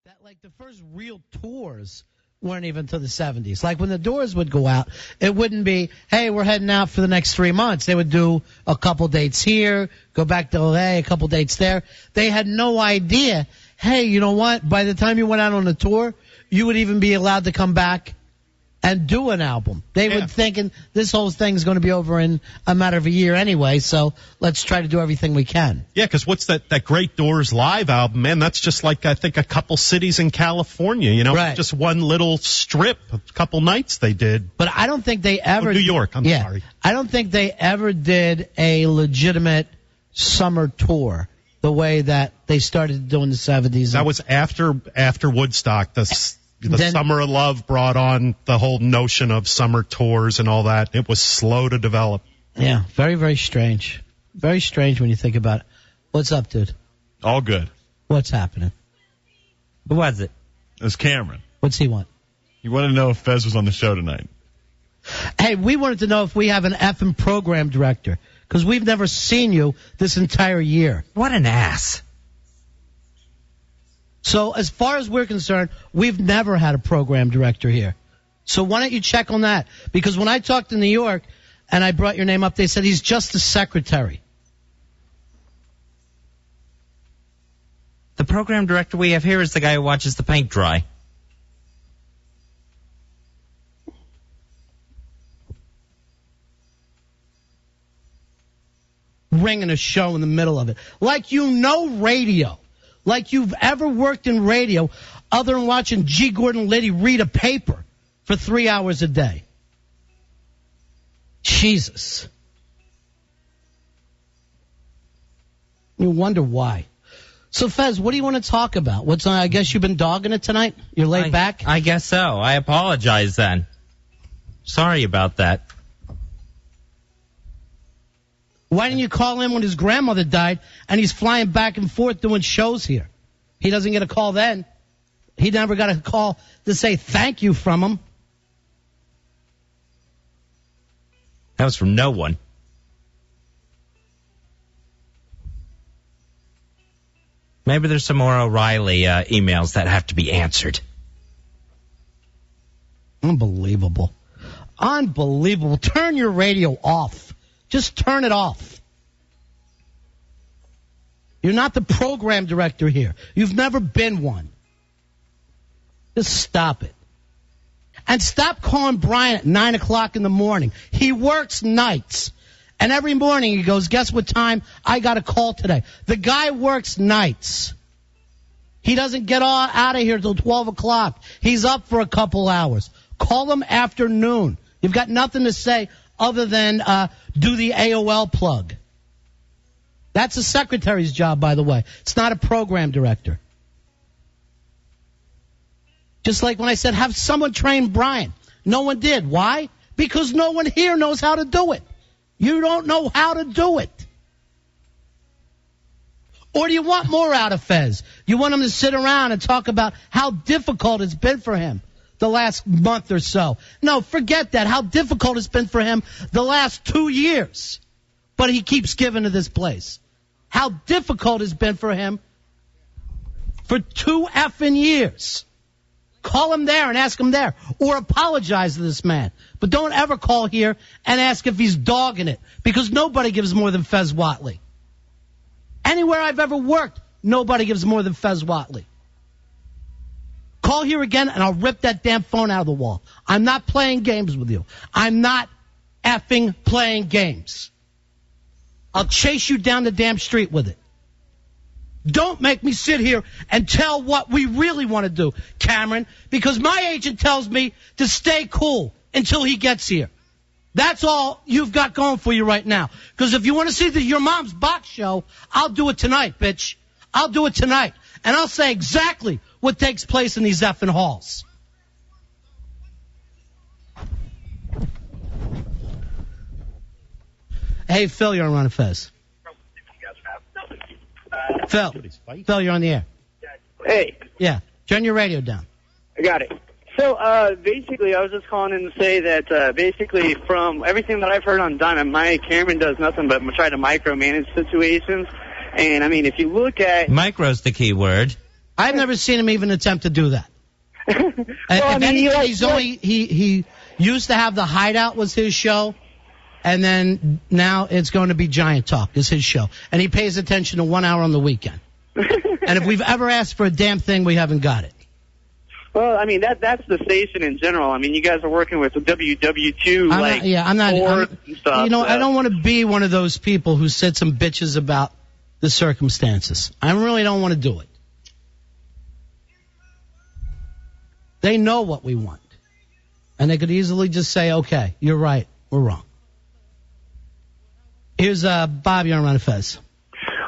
that, like, the first real tours weren't even until the 70s. Like, when the Doors would go out, it wouldn't be, hey, we're heading out for the next 3 months. They would do a couple dates here, go back to L.A., a couple dates there. They had no idea, hey, you know what? By the time you went out on a tour, you would even be allowed to come back and do an album. They were thinking this whole thing's going to be over in a matter of a year anyway, so let's try to do everything we can. Yeah, because what's that great Doors live album, man? That's just like, I think, a couple cities in California, you know? Right. Just one little strip, a couple nights they did. But I don't think they ever... New York, I'm sorry. I don't think they ever did a legitimate summer tour the way that they started doing the 70s. That was after Woodstock. The Summer of Love brought on the whole notion of summer tours and all that. It was slow to develop. Yeah, very, very strange. Very strange when you think about it. What's up, dude? All good. What's happening? Who was it? It was Cameron. What's he want? He wanted to know if Fez was on the show tonight. Hey, we wanted to know if we have an effing program director, because we've never seen you this entire year. What an ass. So as far as we're concerned, we've never had a program director here. So why don't you check on that? Because when I talked to New York and I brought your name up, they said he's just a secretary. The program director we have here is the guy who watches the paint dry. Ringing a show in the middle of it. Like you know radio. Like you've ever worked in radio other than watching G. Gordon Liddy read a paper for 3 hours a day. Jesus. You wonder why. So, Fez, what do you want to talk about? I guess you've been dogging it tonight? You're laid back? I guess so. I apologize then. Sorry about that. Why didn't you call him when his grandmother died and he's flying back and forth doing shows here? He doesn't get a call then. He never got a call to say thank you from him. That was from no one. Maybe there's some more O'Reilly emails that have to be answered. Unbelievable. Unbelievable. Turn your radio off. Just turn it off. You're not the program director here. You've never been one. Just stop it. And stop calling Brian at 9 o'clock in the morning. He works nights. And every morning he goes, guess what time I got a call today? The guy works nights. He doesn't get out of here till 12 o'clock. He's up for a couple hours. Call him afternoon. You've got nothing to say other than do the AOL plug. That's a secretary's job, by the way. It's not a program director. Just like when I said, have someone train Brian. No one did. Why? Because no one here knows how to do it. You don't know how to do it. Or do you want more out of Fez? You want him to sit around and talk about how difficult it's been for him the last month or so. No, forget that. How difficult it's been for him the last 2 years. But he keeps giving to this place. How difficult it's been for him for 2 effing years. Call him there and ask him there. Or apologize to this man. But don't ever call here and ask if he's dogging it. Because nobody gives more than Fez Whatley. Anywhere I've ever worked, nobody gives more than Fez Whatley. Call here again and I'll rip that damn phone out of the wall. I'm not playing games with you. I'm not effing playing games. I'll chase you down the damn street with it. Don't make me sit here and tell what we really want to do, Cameron, because my agent tells me to stay cool until he gets here. That's all you've got going for you right now. Because if you want to see your mom's box show, I'll do it tonight, bitch. I'll do it tonight. And I'll say exactly what takes place in these effing halls. Hey, Phil, you're on Ron and Fez. Phil, you're on the air. Hey. Yeah, turn your radio down. I got it. So, basically, I was just calling in to say that, basically, from everything that I've heard on Dynamite, Cameron does nothing but try to micromanage situations. And, I mean, if you look at... Micro's the key word. I've never seen him even attempt to do that. He used to have the Hideout was his show, and then now it's going to be Giant Talk is his show, and he pays attention to 1 hour on the weekend. And if we've ever asked for a damn thing, we haven't got it. Well, I mean that's the station in general. I mean, you guys are working with the WW2, I'm not. and stuff. You know, I don't want to be one of those people who sits and bitches about the circumstances. I really don't want to do it. They know what we want, and they could easily just say, "Okay, you're right, we're wrong." Here's Bob. You're on Ron and Fez.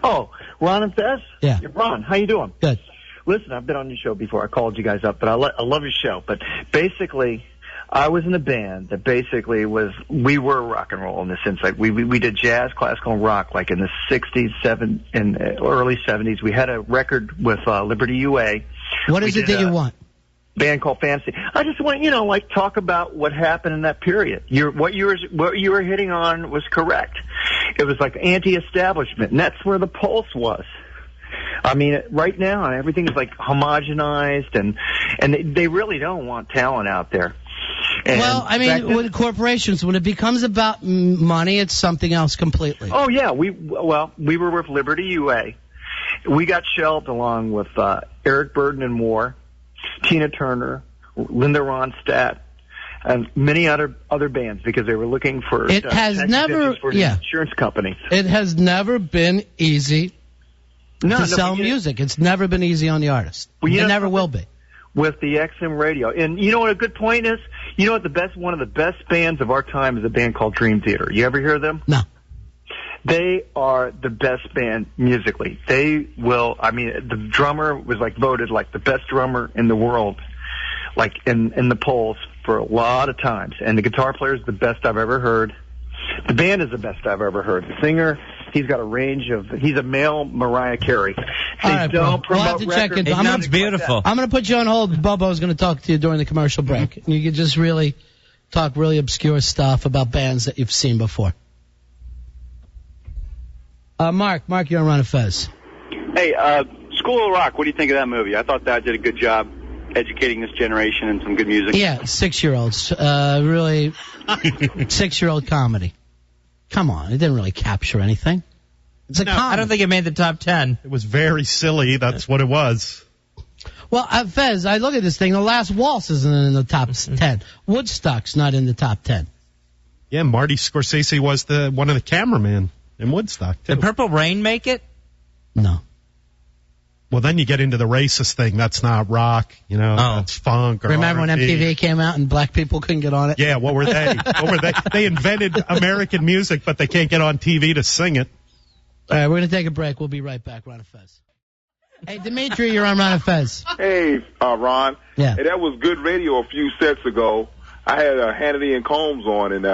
Oh, Ron and Fez? Yeah. Ron, how you doing? Good. Listen, I've been on your show before. I called you guys up, but I love your show. But basically, I was in a band that basically we were rock and roll in the sense like we did jazz, classical, and rock like in the 60s, early 70s. We had a record with Liberty UA. What is it that you want? Band called Fantasy. I just want talk about what happened in that period. What you were hitting on was correct. It was like anti-establishment, and that's where the pulse was. I mean, right now everything is like homogenized, and they really don't want talent out there. And well, I mean, with corporations, when it becomes about money, it's something else completely. Oh yeah, we were with Liberty UA. We got shelved along with Eric Burden and Moore, Tina Turner, Linda Ronstadt, and many other bands because they were looking for it has never insurance companies. It has never been easy to sell music. It's never been easy on the artist. It never will be. With the XM radio. And you know what a good point is? You know what one of the best bands of our time is a band called Dream Theater. You ever hear of them? No. They are the best band musically. The drummer was voted like the best drummer in the world, like in the polls for a lot of times. And the guitar player is the best I've ever heard. The band is the best I've ever heard. The singer, he's got a range of, he's a male Mariah Carey. All right, bro. We'll have to check it. It sounds beautiful. I'm going to put you on hold. Bobo's going to talk to you during the commercial break. And you can just really talk really obscure stuff about bands that you've seen before. Mark, you're on Ron and Fez. Hey, School of Rock, what do you think of that movie? I thought that did a good job educating this generation and some good music. Yeah, 6-year-olds. Really, 6-year-old comedy. Come on, it didn't really capture anything. It's a comedy. I don't think it made the top 10. It was very silly. That's what it was. Well, Fez, I look at this thing. The Last Waltz isn't in the top 10. Woodstock's not in the top 10. Yeah, Marty Scorsese was one of the cameramen in Woodstock, too. Did Purple Rain make it? No. Well, then you get into the racist thing. That's not rock, that's funk. Or remember when R&B. MTV came out and black people couldn't get on it? Yeah, what were they? They invented American music, but they can't get on TV to sing it. All right, we're going to take a break. We'll be right back. Ron and Fez. Hey, Dimitri, you're on Ron and Fez. Hey, Ron. Yeah. Hey, that was good radio a few sets ago. I had Hannity and Combs on, and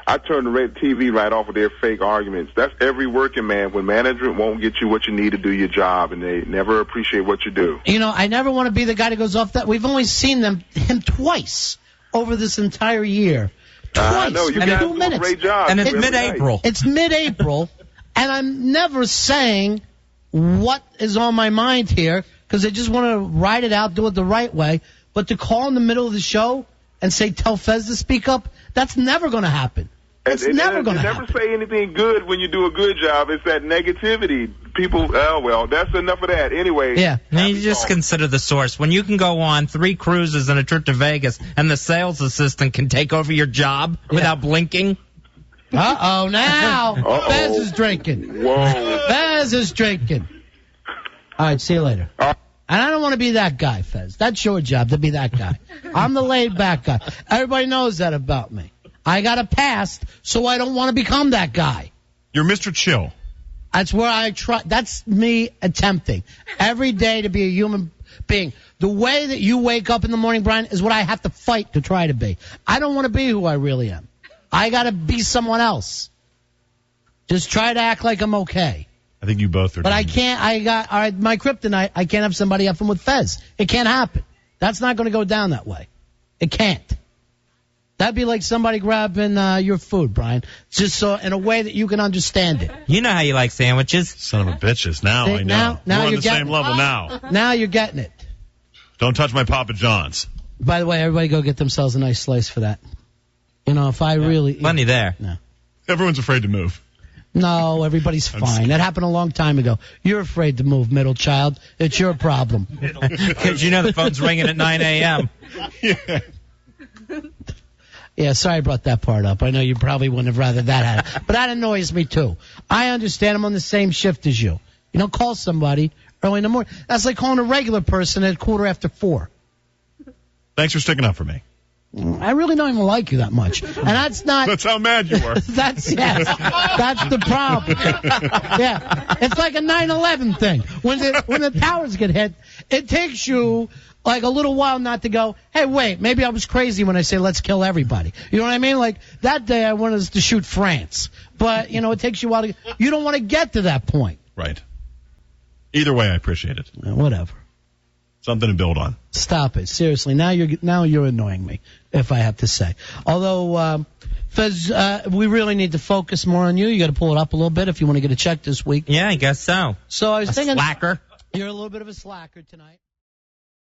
I turned the TV right off of their fake arguments. That's every working man. When management won't get you what you need to do your job, and they never appreciate what you do. I never want to be the guy that goes off that. We've only seen him twice over this entire year. Twice. I know. You guys do a great job. And it's mid-April. It's mid-April, and I'm never saying what is on my mind here because I just want to ride it out, do it the right way. But to call in the middle of the show and say, tell Fez to speak up, that's never going to happen. It's never going to happen. Never say anything good when you do a good job. It's that negativity. People, that's enough of that. Anyway. Yeah. And you just consider the source. When you can go on 3 cruises and a trip to Vegas and the sales assistant can take over your job without blinking. Uh-oh, now. Uh-oh. Fez is drinking. Whoa. Fez is drinking. All right, see you later. And I don't want to be that guy, Fez. That's your job, to be that guy. I'm the laid-back guy. Everybody knows that about me. I got a past, so I don't want to become that guy. You're Mr. Chill. That's where I try. That's me attempting every day to be a human being. The way that you wake up in the morning, Brian, is what I have to fight to try to be. I don't want to be who I really am. I got to be someone else. Just try to act like I'm okay. I think you both are. But I can't. All right, my kryptonite. I can't have somebody up with Fez. It can't happen. That's not going to go down that way. It can't. That'd be like somebody grabbing your food, Brian. Just so in a way that you can understand it. You know how you like sandwiches. Son of a bitches. Now See, I know. now We're on you're the same getting- level now. Now you're getting it. Don't touch my Papa John's. By the way, everybody go get themselves a nice slice for that. You know, if I really... Plenty there. Everyone's afraid to move. No, everybody's fine. That happened a long time ago. You're afraid to move, middle child. It's your problem. Because you know the phone's ringing at 9 a.m. Yeah, sorry I brought that part up. I know you probably wouldn't have rather that had. But that annoys me, too. I understand I'm on the same shift as you. You don't call somebody early in the morning. That's like calling a regular person at 4:15. Thanks for sticking up for me. I really don't even like you that much. And that's not... That's how mad you were. That's the problem. Yeah. It's like a 9/11 thing. When the towers get hit, it takes you like a little while not to go, hey, wait, maybe I was crazy when I say let's kill everybody. You know what I mean? Like that day I wanted us to shoot France. But, you know, it takes you a while to... You don't want to get to that point. Right. Either way, I appreciate it. Whatever. Something to build on. Stop it. Seriously. Now you're annoying me, if I have to say. Although, Fez, we really need to focus more on you. You got to pull it up a little bit if you want to get a check this week. Yeah, I guess so. So I was thinking... Slacker. You're a little bit of a slacker tonight.